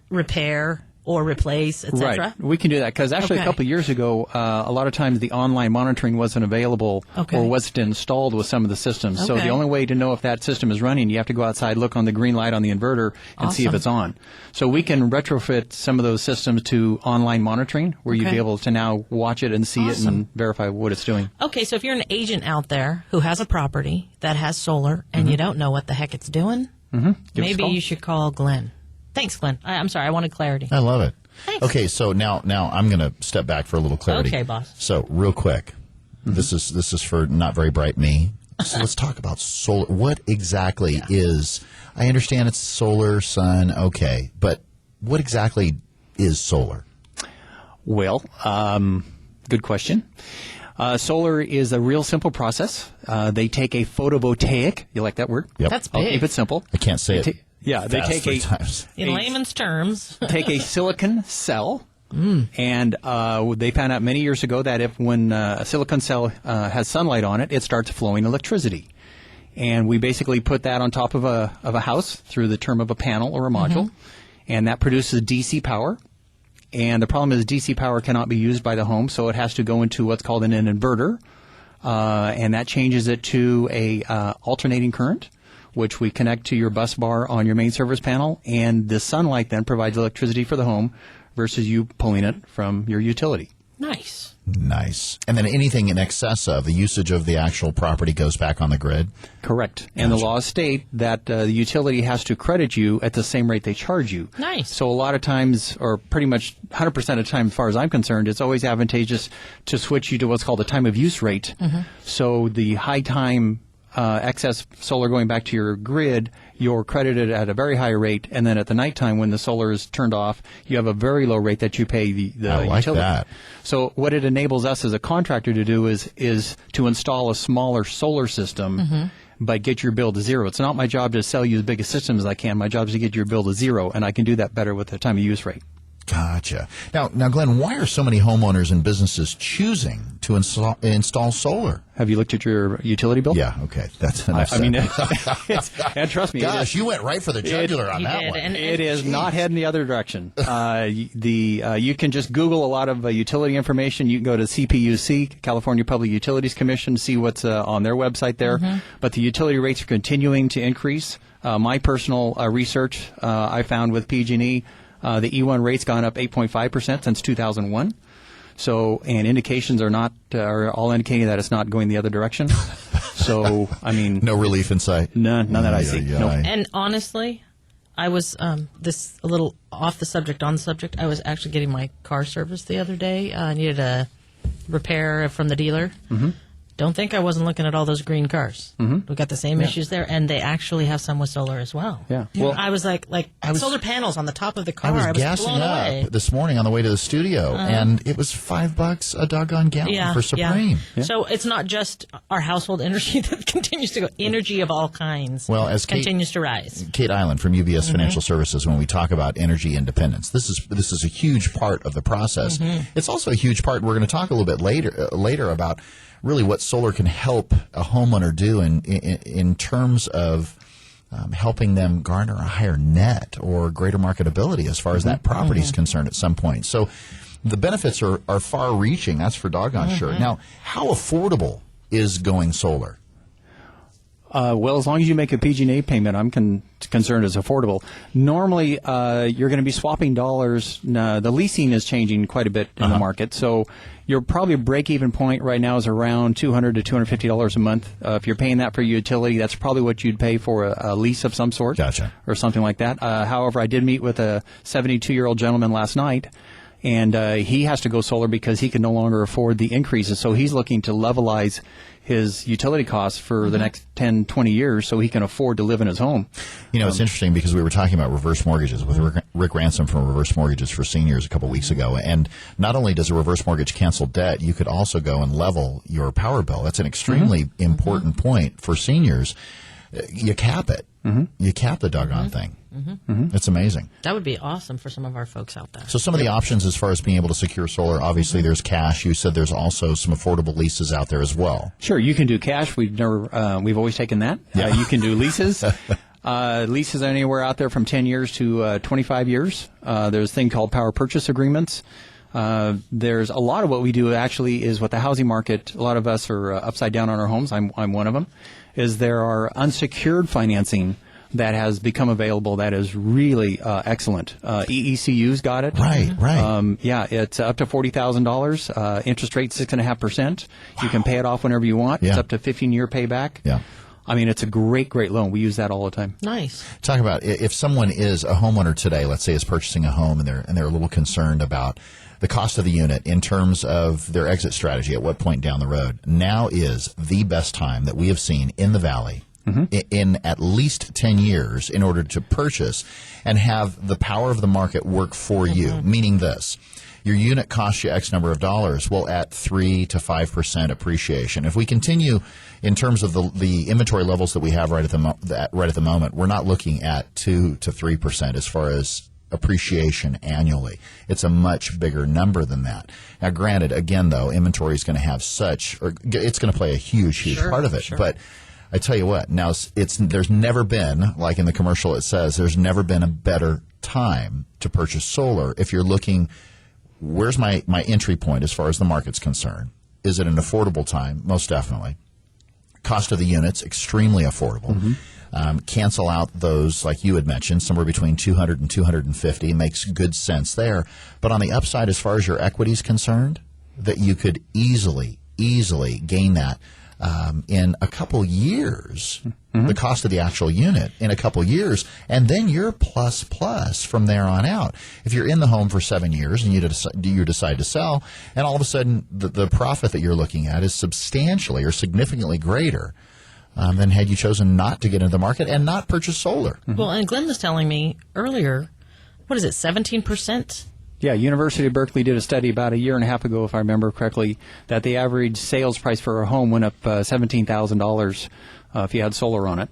repair or replace, etc. Right. We can do that because actually a couple of years ago, a lot of times the online monitoring wasn't available or wasn't installed with some of the systems. So the only way to know if that system is running, you have to go outside, look on the green light on the inverter, and see if it's on. So we can retrofit some of those systems to online monitoring, where you'd be able to now watch it and see it and verify what it's doing. Okay, so if you're an agent out there who has a property that has solar and you don't know what the heck it's doing, maybe you should call Glenn. Thanks, Glenn. I'm sorry, I wanted clarity. I love it. Thanks. Okay, so now I'm going to step back for a little clarity. Okay, boss. So real quick, this is for not very bright me. So let's talk about solar. What exactly is? I understand it's solar, sun. Okay, but what exactly is solar? Well, good question. Solar is a real simple process. They take a photovoltaic. You like that word? Yep. That's I'll big. keep it simple. I can't say it. Yeah, they take In layman's terms. take a silicon cell, and they found out many years ago that when a silicon cell has sunlight on it, it starts flowing electricity. And we basically put that on top of a house through the term of a panel or a module, and that produces DC power. And the problem is DC power cannot be used by the home, so it has to go into what's called an inverter. and that changes it to a alternating current, which we connect to your bus bar on your main service panel, and the sunlight then provides electricity for the home versus you pulling it from your utility. Nice. And then anything in excess of the usage of the actual property goes back on the grid? Correct. And the laws state that the utility has to credit you at the same rate they charge you. Nice. So a lot of times, or pretty much 100% of the time as far as I'm concerned, it's always advantageous to switch you to what's called a time of use rate. So the high time excess solar going back to your grid, you're credited at a very high rate, and then at the nighttime when the solar is turned off, you have a very low rate that you pay the I like utility. that. So what it enables us as a contractor to do is to install a smaller solar system, but get your bill to zero. It's not my job to sell you as big a system as I can. My job is to get your bill to zero, and I can do that better with the time of use rate. Gotcha. Now, Glenn, why are so many homeowners and businesses choosing to install solar? Have you looked at your utility bill? Yeah, okay. That's enough. I mean, and trust me. Gosh, you went right for the jugular on that one. And it is not heading the other direction. You can just Google a lot of utility information. You can go to CPUC, California Public Utilities Commission, see what's on their website there. But the utility rates are continuing to increase. My personal research I found with PG&E, the E1 rate's gone up 8.5% since 2001. So, and indications are all indicating that it's not going the other direction. So, I mean, no relief in sight. None that I see. Nope. And honestly, I was this a little off the subject, on the subject. I was actually getting my car serviced the other day. I needed a repair from the dealer. Don't think I wasn't looking at all those green cars. We got the same issues there, and they actually have some with solar as well. Yeah. Well, I was like solar panels on the top of the car. I was gassing blown up away. this morning on the way to the studio, and it was $5 a doggone gallon for Supreme. Yeah. So it's not just our household energy that continues to go. Energy of all kinds continues to rise. Kate Island from UBS Financial Services, when we talk about energy independence, this is a huge part of the process. It's also a huge part. We're going to talk a little bit later about really what solar can help a homeowner do in terms of helping them garner a higher net or greater marketability as far as that property is concerned at some point. So the benefits are far-reaching, that's for doggone sure. Now, how affordable is going solar? Well, as long as you make a PG&E payment, I'm concerned it's affordable. Normally, you're going to be swapping dollars. The leasing is changing quite a bit in the market, so your probably break-even point right now is around $200 to $250 a month. If you're paying that for utility, that's probably what you'd pay for a lease of some sort, or something like that. However, I did meet with a 72-year-old gentleman last night, and he has to go solar because he can no longer afford the increases, so he's looking to levelize his utility costs for the next 10, 20 years so he can afford to live in his home. You know, it's interesting because we were talking about reverse mortgages with Rick Ransom from Reverse Mortgages for Seniors a couple weeks ago. And not only does a reverse mortgage cancel debt, you could also go and level your power bill. That's an extremely important point for seniors. You cap it. You cap the doggone thing. It's amazing. That would be awesome for some of our folks out there. So some of the options as far as being able to secure solar, obviously there's cash. You said there's also some affordable leases out there as well. Sure, you can do cash. We've always taken that. You can do leases. Leases anywhere out there from 10 years to 25 years. There's a thing called power purchase agreements. There's a lot of what we do actually is with the housing market. A lot of us are upside down on our homes. I'm one of them. Is there are unsecured financing that has become available that is really excellent. EECU's got it. Right. It's up to $40,000. Interest rate 6.5%. You can pay it off whenever you want. It's up to 15-year payback. Yeah. I mean, it's a great loan. We use that all the time. Nice. Talk about if someone is a homeowner today, let's say is purchasing a home and they're a little concerned about the cost of the unit in terms of their exit strategy at what point down the road. Now is the best time that we have seen in the Valley in at least 10 years in order to purchase and have the power of the market work for you, meaning this. Your unit costs you X number of dollars. Well, at 3 to 5% appreciation. If we continue in terms of the inventory levels that we have right at the moment, we're not looking at 2 to 3% as far as appreciation annually. It's a much bigger number than that. Now, granted, again, though, inventory is going to have it's going to play a huge part of it. Sure. But I tell you what, now there's never been, like in the commercial it says, there's never been a better time to purchase solar if you're looking, where's my entry point as far as the market's concerned? is it an affordable time? Most definitely. Cost of the units, extremely affordable. Cancel out those, like you had mentioned, somewhere between $200 and $250 makes good sense there. But on the upside, as far as your equity is concerned, that you could easily gain that in a couple years, the cost of the actual unit in a couple years, and then you're plus from there on out. If you're in the home for 7 years and you decide to sell, and all of a sudden the profit that you're looking at is substantially or significantly greater than had you chosen not to get into the market and not purchase solar. Well, and Glenn was telling me earlier, what is it, 17%? Yeah, University of Berkeley did a study about a year and a half ago, if I remember correctly, that the average sales price for a home went up $17,000 if you had solar on it.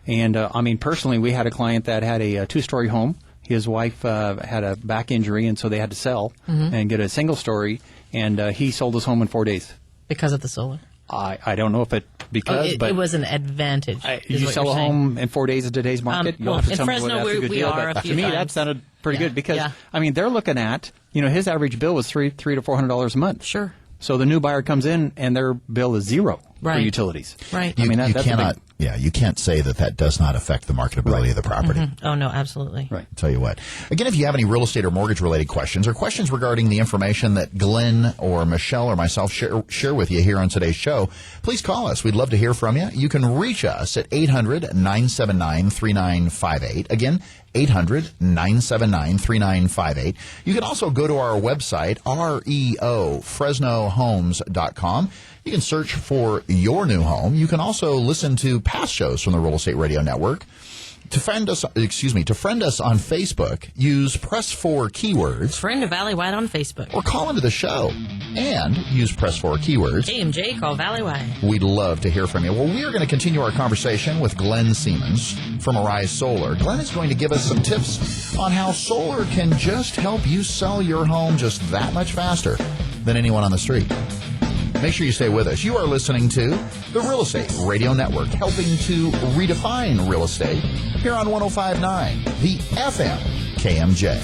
And, personally, we had a client that had a two-story home. His wife had a back injury, and so they had to sell and get a single story, and he sold his home in 4 days. Because of the solar? I don't know if it but it was an advantage. You sell a home in 4 days in today's market. Well, in Fresno, we are a few to me, times. that sounded pretty good because they're looking at his average bill was $300 to $400 a month. Sure. So the new buyer comes in and their bill is zero for utilities. Right. You can't say that does not affect the marketability of the property. Oh, no, absolutely. Right. I'll tell you what. Again, if you have any real estate or mortgage related questions or questions regarding the information that Glenn or Michelle or myself share with you here on today's show, please call us. We'd love to hear from you. You can reach us at 800-979-3958. Again, 800-979-3958. You can also go to our website, Fresnohomes.com. You can search for your new home. You can also listen to past shows from the Real Estate Radio Network. To friend us on Facebook, use Press 4 keywords. Friend of Valley White on Facebook. Or call into the show and use Press 4 keywords. KMJ, call Valley White. We'd love to hear from you. Well, we are going to continue our conversation with Glenn Siemens from Arise Solar. Glenn is going to give us some tips on how solar can just help you sell your home just that much faster than anyone on the street. Make sure you stay with us. You are listening to the Real Estate Radio Network, helping to redefine real estate here on 105.9, the FM KMJ.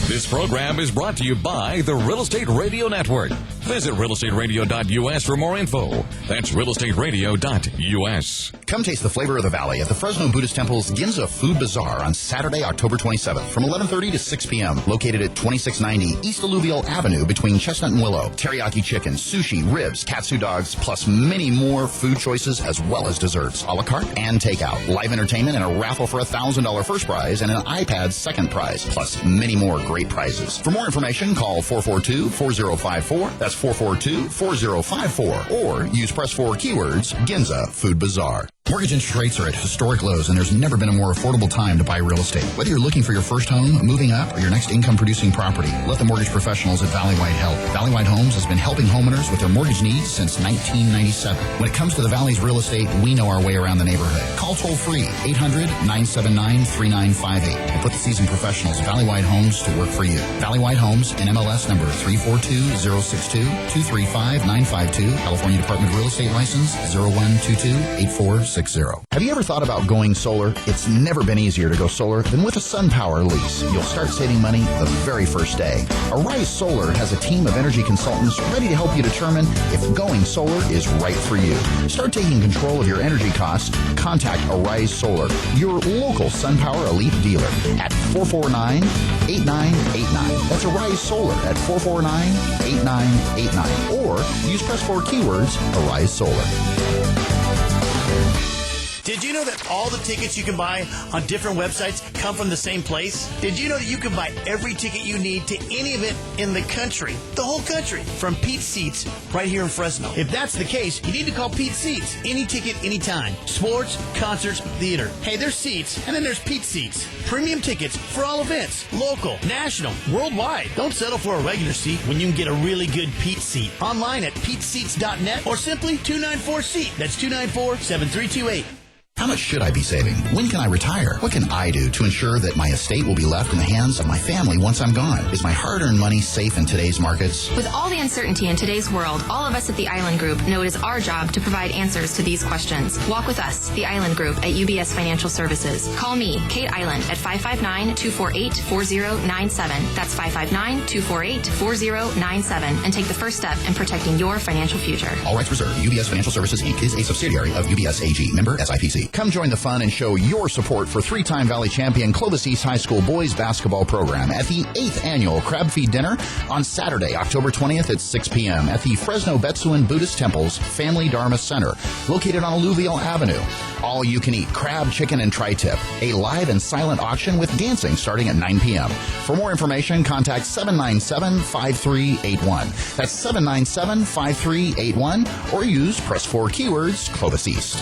This program is brought to you by the Real Estate Radio Network. Visit realestateradio.us for more info. That's realestateradio.us. Come taste the flavor of the valley at the Fresno Buddhist Temple's Ginza Food Bazaar on Saturday, October 27th from 11:30 to 6 p.m. Located at 2690 East Alluvial Avenue between Chestnut and Willow. Teriyaki chicken, sushi, ribs, katsu dogs, plus many more food choices as well as desserts, a la carte and takeout. Live entertainment and a raffle for a $1,000 first prize and an iPad second prize, plus many more great prizes. For more information, call 442-4054. That's 442-4054. Or use Press 4 keywords, Ginza Food Bazaar. Mortgage interest rates are at historic lows, and there's never been a more affordable time to buy real estate. Whether you're looking for your first home, moving up, or your next income-producing property, let the mortgage professionals at Valley White help. Valley White Homes has been helping homeowners with their mortgage needs since 1997. When it comes to the Valley's real estate, we know our way around the neighborhood. Call toll-free, 800-979-3958, and put the seasoned professionals at Valley White Homes to work for you. Valley White Homes, NMLS number 342062, 235-952, California Department of Real Estate License 01228460. Have you ever thought about going solar? It's never been easier to go solar than with a SunPower lease. You'll start saving money the very first day. Arise Solar has a team of energy consultants ready to help you determine if going solar is right for you. Start taking control of your energy costs. Contact Arise Solar, your local SunPower Elite dealer at 449-8989. That's Arise Solar at 449-8989. Or use Press 4 keywords, Arise Solar. Did you know that all the tickets you can buy on different websites come from the same place? Did you know that you can buy every ticket you need to any event in the country, the whole country, from Pete's Seats right here in Fresno? If that's the case, you need to call Pete's Seats. Any ticket, anytime. Sports, concerts, theater. Hey, there's seats, and then there's Pete's Seats. Premium tickets for all events, local, national, worldwide. Don't settle for a regular seat when you can get a really good Pete's Seat. Online at PeteSeats.net or simply 294-SEAT. That's 294-7328. How much should I be saving? When can I retire? What can I do to ensure that my estate will be left in the hands of my family once I'm gone? Is my hard-earned money safe in today's markets? With all the uncertainty in today's world, all of us at the Island Group know it is our job to provide answers to these questions. Walk with us, the Island Group at UBS Financial Services. Call me, Kate Island, at 559-248-4097. That's 559-248-4097, and take the first step in protecting your financial future. All rights reserved. UBS Financial Services, Inc. is a subsidiary of UBS AG. Member SIPC. Come join the fun and show your support for three-time Valley champion Clovis East High School boys basketball program at the 8th Annual Crab Feed Dinner on Saturday, October 20th at 6 p.m. at the Fresno Betsuan Buddhist Temple's Family Dharma Center, located on Alluvial Avenue. All you can eat crab, chicken, and tri-tip. A live and silent auction with dancing starting at 9 p.m. For more information, contact 797-5381. That's 797-5381, or use press 4 keywords Clovis East.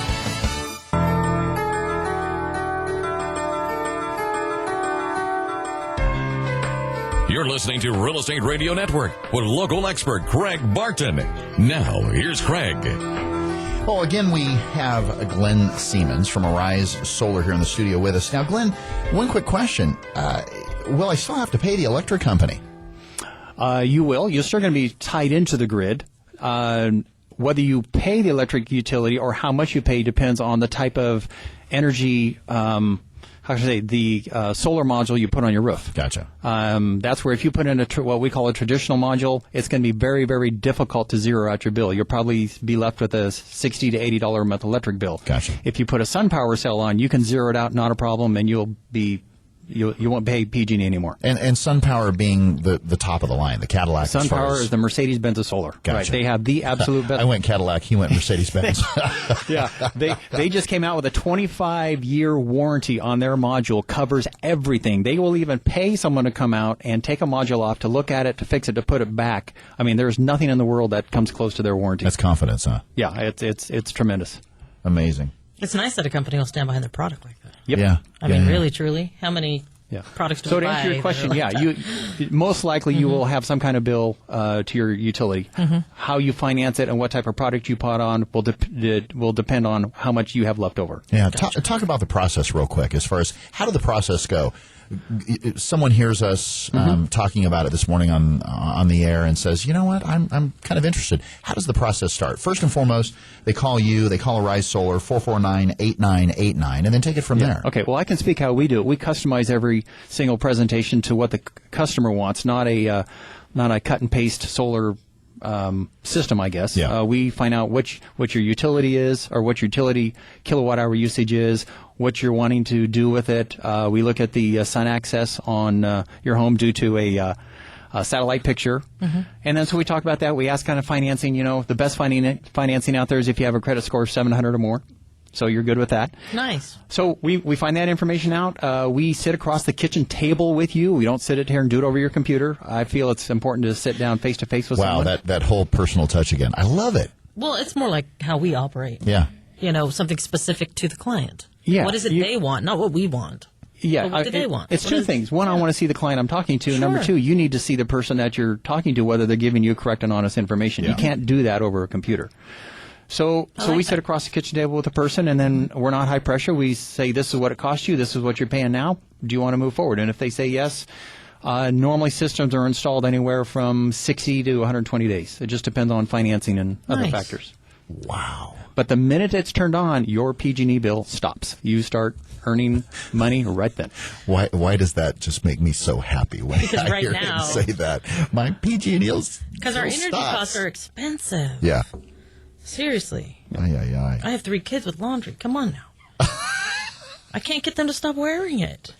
You're listening to Real Estate Radio Network with local expert Craig Barton. Now, here's Craig. Well, again, we have Glenn Siemens from Arise Solar here in the studio with us. Now, Glenn, one quick question. Will I still have to pay the electric company? You will. You're still going to be tied into the grid. Whether you pay the electric utility or how much you pay depends on the type of energy the solar module you put on your roof. Gotcha. That's where if you put in what we call a traditional module, it's going to be very, very difficult to zero out your bill. You'll probably be left with a $60 to $80 a month electric bill. Gotcha. If you put a SunPower cell on, you can zero it out, not a problem, and you won't pay PG&E anymore. And SunPower being the top of the line, the Cadillac. SunPower is the Mercedes-Benz of solar. Gotcha. Right. They have the absolute best. I went Cadillac, he went Mercedes-Benz. Yeah. They just came out with a 25-year warranty on their module, covers everything. They will even pay someone to come out and take a module off, to look at it, to fix it, to put it back. I mean, there's nothing in the world that comes close to their warranty. That's confidence, huh? Yeah, it's tremendous. Amazing. It's nice that a company will stand behind their product like that. Yep. Yeah. I mean, really, truly, how many products do we buy? So to answer your question, you most likely you will have some kind of bill to your utility. How you finance it and what type of product you put on will depend on how much you have left over. Yeah. Talk about the process real quick. As far as how did the process go? Someone hears us talking about it this morning on the air and says, you know what, I'm kind of interested. How does the process start? First and foremost, they call you, they call Arise Solar, 449-8989, and then take it from there. Okay, well, I can speak how we do it. We customize every single presentation to what the customer wants, not a cut and paste solar system, I guess. Yeah. We find out what your utility is, or what your utility kilowatt hour usage is, what you're wanting to do with it. We look at the sun access on your home due to a satellite picture. And then so we talk about that. We ask kind of financing. The best financing out there is if you have a credit score of 700 or more. So you're good with that. Nice. So we find that information out. We sit across the kitchen table with you. We don't sit it here and do it over your computer. I feel it's important to sit down face to face with someone. Wow, that whole personal touch again. I love it. Well, it's more like how we operate. Yeah. Something specific to the client. Yeah. What is it they want, not what we want. Yeah. But what do they want? It's two things. One, I want to see the client I'm talking to. Sure. Number two, you need to see the person that you're talking to, whether they're giving you correct and honest information. Yeah. You can't do that over a computer. So we sit across the kitchen table with a person, and then we're not high pressure. We say, this is what it costs you. This is what you're paying now. Do you want to move forward? And if they say yes, normally systems are installed anywhere from 60 to 120 days. It just depends on financing and other factors. Wow. But the minute it's turned on, your PG&E bill stops. You start earning money right then. Why does that just make me so happy when Because I right hear now, him say that? My PG&E because our energy costs are expensive. Yeah. Seriously. Aye. I have 3 kids with laundry. Come on now. I can't get them to stop wearing it.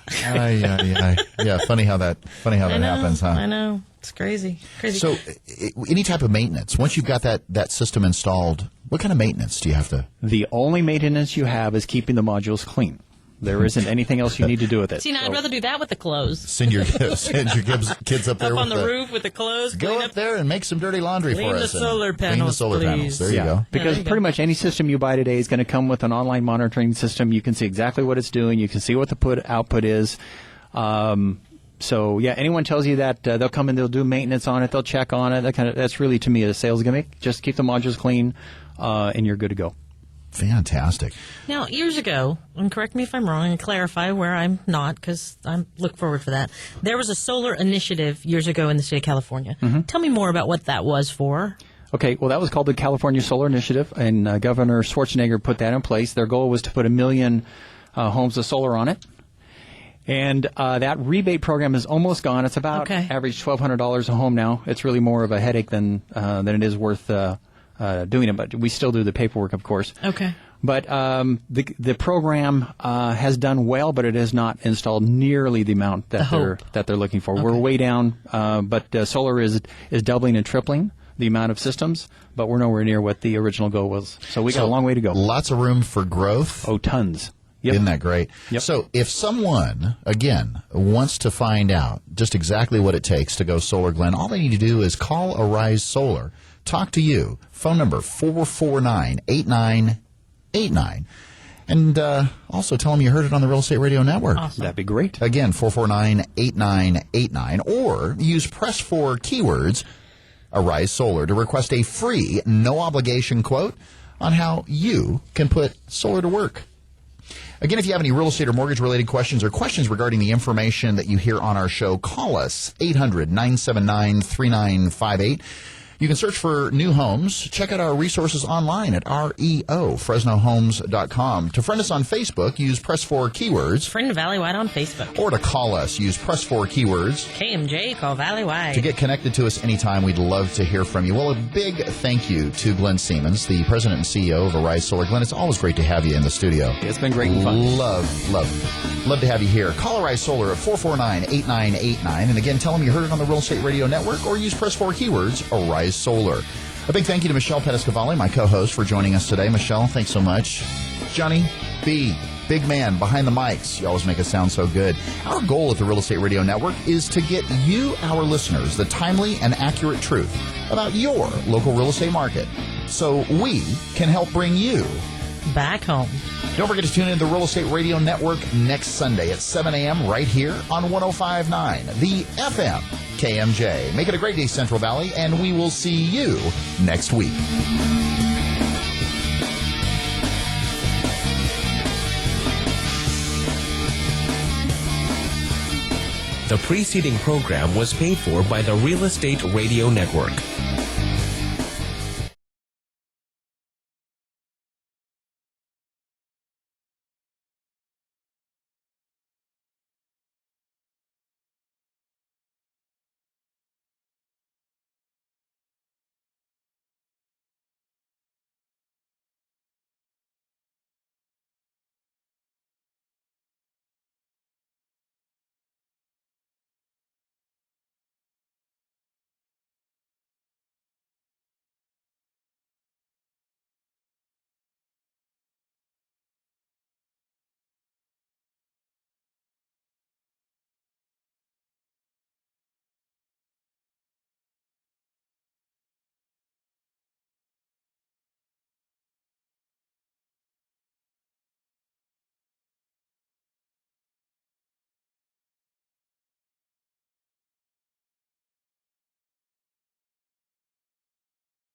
Aye. Yeah, funny how that happens, huh? I know. It's crazy. So any type of maintenance, once you've got that system installed, what kind of maintenance do you have to? The only maintenance you have is keeping the modules clean. There isn't anything else you need to do with it. See, now I'd rather do that with the clothes. Send your kids up there up with on the roof with the clothes. Go up there and make some dirty laundry clean for the us. solar Clean the panels, solar panels. please. There you go. Because there you pretty go. much any system you buy today is going to come with an online monitoring system. You can see exactly what it's doing. You can see what the output is. So yeah, anyone tells you that they'll come in, they'll do maintenance on it, they'll check on it. That's really, to me, a sales gimmick. Just keep the modules clean, and you're good to go. Fantastic. Now, years ago, and correct me if I'm wrong and clarify where I'm not, because I look forward for that, there was a solar initiative years ago in the state of California. Mm-hmm. Tell me more about what that was for. Okay, well, that was called the California Solar Initiative, and Governor Schwarzenegger put that in place. Their goal was to put 1 million homes of solar on it. And that rebate program is almost gone. It's about average $1,200 a home now. It's really more of a headache than it is worth doing it, but we still do the paperwork, of course. Okay. But the program has done well, but it has not installed nearly the amount that they're looking for. Okay. We're way down, but solar is doubling and tripling the amount of systems, but we're nowhere near what the original goal was. So we got a long way to go. Lots of room for growth. Oh, tons. Yep. Isn't that great? Yep. So if someone, again, wants to find out just exactly what it takes to go solar, Glenn, all they need to do is call Arise Solar. Talk to you. Phone number 449-8989. And also tell them you heard it on the Real Estate Radio Network. Awesome. That'd be great. Again, 449-8989. Or use press 4 keywords, Arise Solar, to request a free, no-obligation quote on how you can put solar to work. Again, if you have any real estate or mortgage-related questions or questions regarding the information that you hear on our show, call us, 800-979-3958. You can search for new homes. Check out our resources online at REO.FresnoHomes.com. To friend us on Facebook, use press 4 keywords. Friend Valley Wide on Facebook. Or to call us, use press 4 keywords. KMJ, call Valley Wide. To get connected to us anytime, we'd love to hear from you. Well, a big thank you to Glenn Siemens, the president and CEO of Arise Solar. Glenn, it's always great to have you in the studio. It's been great and fun. Love to have you here. Call Arise Solar at 449-8989. And again, tell them you heard it on the Real Estate Radio Network or use press 4 keywords, Arise Solar. A big thank you to Michelle Pettis-Cavalli, my co-host, for joining us today. Michelle, thanks so much. Johnny B., big man behind the mics. You always make us sound so good. Our goal at the Real Estate Radio Network is to get you, our listeners, the timely and accurate truth about your local real estate market so we can help bring you back home. Don't forget to tune in to the Real Estate Radio Network next Sunday at 7 a.m. right here on 105.9, the FM KMJ. Make it a great day, Central Valley, and we will see you next week. The preceding program was paid for by the Real Estate Radio Network.